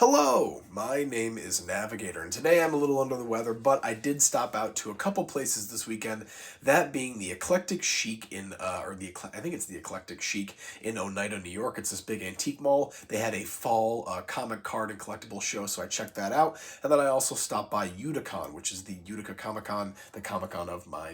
Hello, my name is Navigator, and today I'm a little under the weather, but I did stop out to a couple places this weekend, that being the Eclectic Chic I think it's the Eclectic Chic in Oneida, New York. It's this big antique mall. They had a fall comic card and collectible show, so I checked that out, and then I also stopped by UTICON, which is the Utica Comic-Con, the Comic-Con of my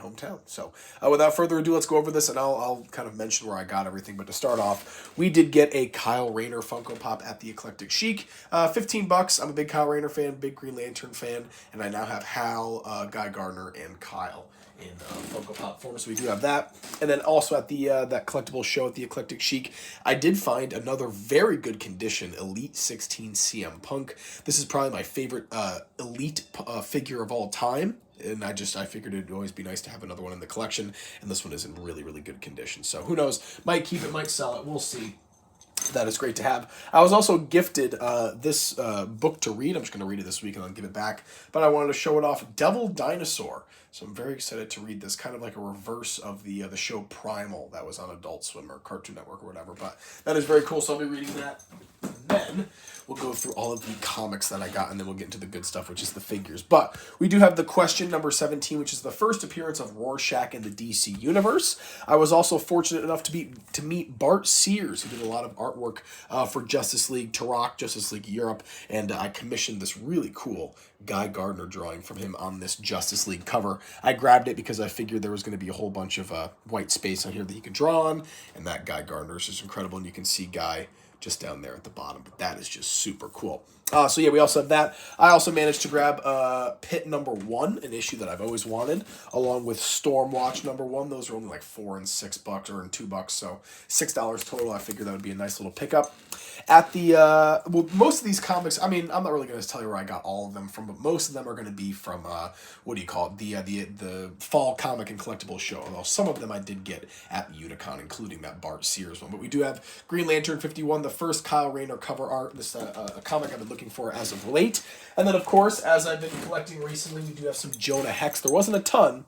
hometown. So without further ado, let's go over this, and I'll kind of mention where I got everything, but to start off, we did get a Kyle Rayner Funko Pop at the Eclectic Chic. $15. I'm a big Kyle Rayner fan, big Green Lantern fan, and I now have Hal, Guy Gardner, and Kyle in Funko Pop form, so we do have that. And then also at the that collectible show at the Eclectic Chic, I did find another very good condition Elite 16 CM Punk. This is probably my favorite Elite figure of all time. And I figured it'd always be nice to have another one in the collection, and this one is in really, really good condition. So who knows? Might keep it, might sell it. We'll see. That is great to have. I was also gifted this book to read. I'm just going to read it this week and then give it back. But I wanted to show it off. Devil Dinosaur. So I'm very excited to read this. Kind of like a reverse of the show Primal that was on Adult Swim or Cartoon Network or whatever. But that is very cool. So I'll be reading that. And then we'll go through all of the comics that I got, and then we'll get into the good stuff, which is the figures. But we do have the question number 17, which is the first appearance of Rorschach in the DC Universe. I was also fortunate enough to meet Bart Sears, who did a lot of artwork for Justice League Turok, Justice League Europe, and I commissioned this really cool Guy Gardner drawing from him on this Justice League cover. I grabbed it because I figured there was going to be a whole bunch of white space on here that you could draw on, and that Guy Gardner is just incredible, and you can see Guy just down there at the bottom, but that is just super cool. So yeah, we also have that. I also managed to grab Pit number 1, an issue that I've always wanted, along with Stormwatch number 1. Those are only like $4 and $6 or $2, so $6 total. I figured that would be a nice little pickup. At the most of these comics, I mean, I'm not really going to tell you where I got all of them from, but most of them are going to be from the fall comic and collectible show. Although some of them I did get at UTICON, including that Bart Sears one. But we do have Green Lantern 51, the first Kyle Rayner cover art. This a comic I've been looking for as of late. And then, of course, as I've been collecting recently, we do have some Jonah Hex. There wasn't a ton,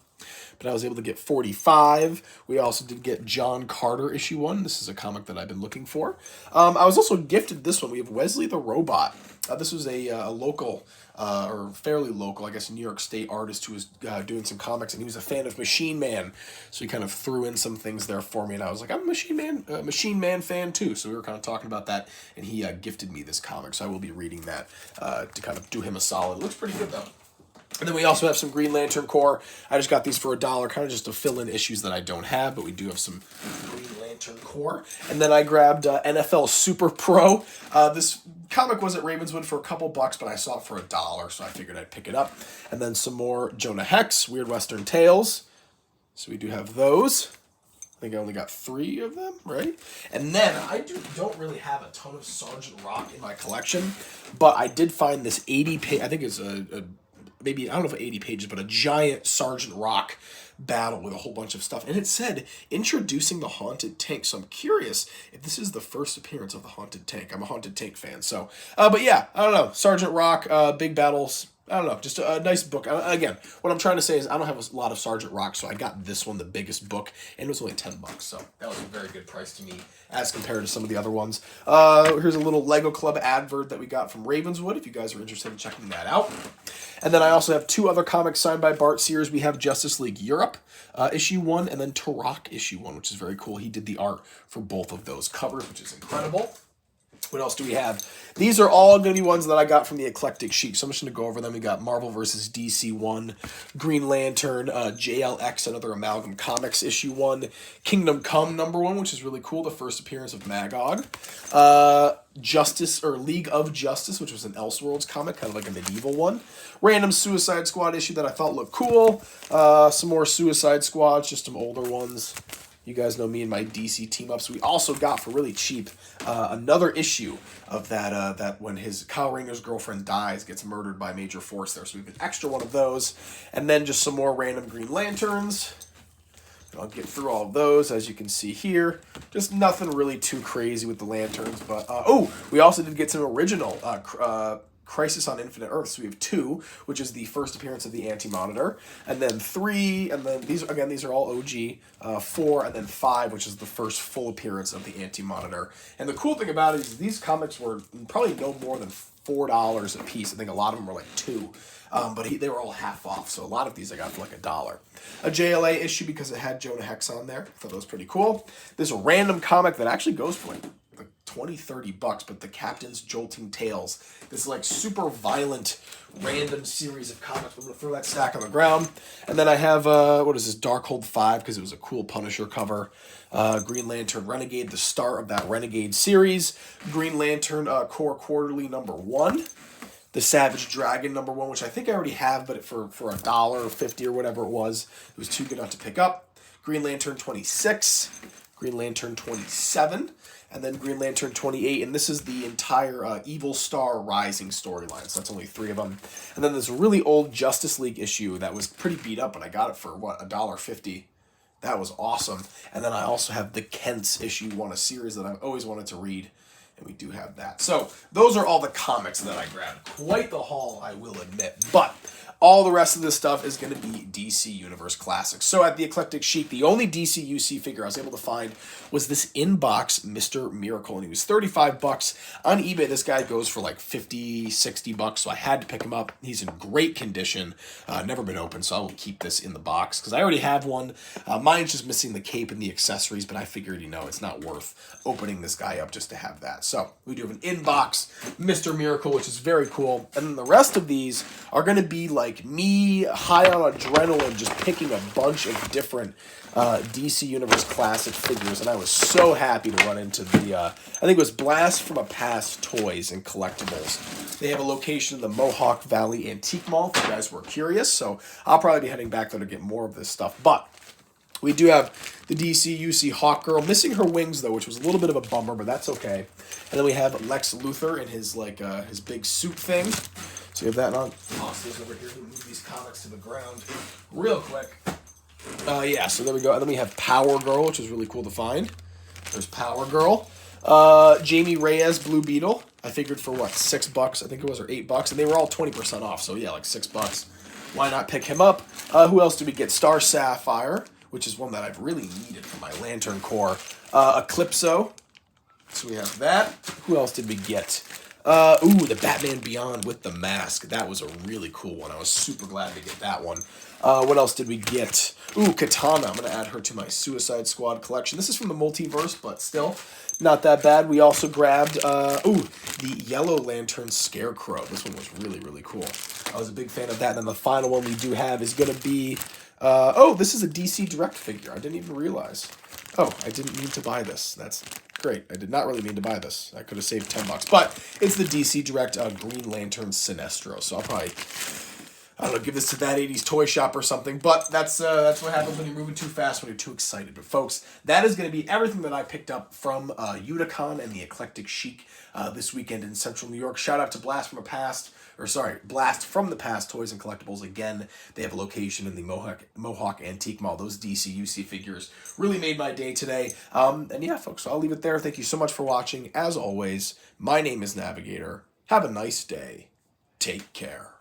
but I was able to get 45. We also did get John Carter issue 1. This is a comic that I've been looking for. I was also gifted this one. We have Wesley the Robot. This was a local, or fairly local, I guess, New York State artist who was doing some comics, and he was a fan of Machine Man. So he kind of threw in some things there for me, and I was like, I'm a Machine Man fan too. So we were kind of talking about that, and he gifted me this comic. So I will be reading that to kind of do him a solid. It looks pretty good, though. And then we also have some Green Lantern Corps. I just got these for $1, kind of just to fill in issues that I don't have, but we do have some Green Lantern Corps. And then I grabbed NFL Super Pro. This comic was at Ravenswood for a couple bucks, but I saw it for $1, so I figured I'd pick it up. And then some more Jonah Hex, Weird Western Tales. So we do have those. I think I only got 3 of them, right? And then I don't really have a ton of Sergeant Rock in my collection, but I did find this 80-page, I think it's maybe, I don't know if 80 pages, but a giant Sergeant Rock battle with a whole bunch of stuff. And it said, introducing the Haunted Tank. So I'm curious if this is the first appearance of the Haunted Tank. I'm a Haunted Tank fan. So, but yeah, I don't know. Sergeant Rock, big battles. I don't know, just a nice book. Again, what I'm trying to say is I don't have a lot of Sergeant Rock, so I got this one, the biggest book, and it was only $10, so that was a very good price to me as compared to some of the other ones. Here's a little Lego Club advert that we got from Ravenswood, if you guys are interested in checking that out. And then I also have 2 other comics signed by Bart Sears. We have Justice League Europe, issue 1, and then Turok, issue 1, which is very cool. He did the art for both of those covers, which is incredible. What else do we have? These are all going to be ones that I got from the Eclectic Chic, so I'm just going to go over them. We got Marvel vs. DC 1, Green Lantern, JLX, another Amalgam Comics issue 1, Kingdom Come number 1, which is really cool, the first appearance of Magog, Justice, or League of Justice, which was an Elseworlds comic, kind of like a medieval one, random Suicide Squad issue that I thought looked cool, some more Suicide Squads, just some older ones. You guys know me and my DC team-ups. We also got, for really cheap, another issue of that when Kyle Rayner's girlfriend dies, gets murdered by Major Force there. So we have an extra one of those. And then just some more random Green Lanterns. I'll get through all of those, as you can see here. Just nothing really too crazy with the lanterns. But we also did get some original Crisis on Infinite Earths. So we have 2, which is the first appearance of the Anti-Monitor, and then 3, and then these are all OG, 4, and then 5, which is the first full appearance of the Anti-Monitor. And the cool thing about it is these comics were probably no more than $4 a piece. I think a lot of them were like 2. But they were all half off, so a lot of these I got for like $1. A JLA issue because it had Jonah Hex on there. I thought that was pretty cool. There's a random comic that actually goes for like $20-$30, but the Captain's Jolting Tales. This is like super violent, random series of comics. I'm going to throw that stack on the ground. And then I have, what is this, Darkhold 5, because it was a cool Punisher cover. Green Lantern Renegade, the start of that Renegade series. Green Lantern Core Quarterly #1. The Savage Dragon #1, which I think I already have, but for $1.50 or whatever it was too good not to pick up. Green Lantern 26, Green Lantern 27, and then Green Lantern 28, and this is the entire Evil Star Rising storyline, so that's only 3 of them. And then there's a really old Justice League issue that was pretty beat up, and I got it for, $1.50. That was awesome. And then I also have the Kent's issue 1, a series that I've always wanted to read. And we do have that. So those are all the comics that I grabbed. Quite the haul, I will admit. But all the rest of this stuff is going to be DC Universe Classics. So at the Eclectic Chic, the only DC UC figure I was able to find was this in-box Mr. Miracle. And he was $35. On eBay, this guy goes for like $50, $60. So I had to pick him up. He's in great condition. Never been opened, so I will keep this in the box. Because I already have one. Mine's just missing the cape and the accessories. But I figured, it's not worth opening this guy up just to have that. So we do have an in-box Mr. Miracle, which is very cool. And then the rest of these are going to be like me high on adrenaline just picking a bunch of different DC Universe Classic figures. And I was so happy to run into the, I think it was Blast from a Past Toys and Collectibles. They have a location in the Mohawk Valley Antique Mall, if you guys were curious. So I'll probably be heading back there to get more of this stuff. But we do have the DC UC Hawkgirl, missing her wings though, which was a little bit of a bummer, but that's okay. And then we have Lex Luthor in his his big suit thing. So you have that on. Toss over here. Move these comics to the ground real quick. Yeah, so there we go. And then we have Power Girl, which is really cool to find. There's Power Girl. Jamie Reyes, Blue Beetle. I figured for what, $6, I think it was, or $8, and they were all 20% off. So yeah, like $6. Why not pick him up? Who else did we get? Star Sapphire, which is one that I've really needed for my Lantern Corps. Eclipso. So we have that. Who else did we get? The Batman Beyond with the mask. That was a really cool one. I was super glad to get that one. What else did we get? Katana. I'm going to add her to my Suicide Squad collection. This is from the Multiverse, but still not that bad. We also grabbed, the Yellow Lantern Scarecrow. This one was really, really cool. I was a big fan of that. And then the final one we do have is going to be, this is a DC Direct figure. I didn't even realize. Oh, I didn't mean to buy this. That's great. I did not really mean to buy this. I could have saved $10, but it's the DC Direct Green Lantern Sinestro. So I'll probably, give this to that 80s toy shop or something. But that's what happens when you're moving too fast, when you're too excited. But folks, that is going to be everything that I picked up from UTICON and the Eclectic Chic this weekend in Central New York. Shout out to Blast from the Past Toys and Collectibles. Again, they have a location in the Mohawk Antique Mall. Those DC UC figures really made my day today. And yeah, folks, so I'll leave it there. Thank you so much for watching. As always, my name is Navigator. Have a nice day. Take care.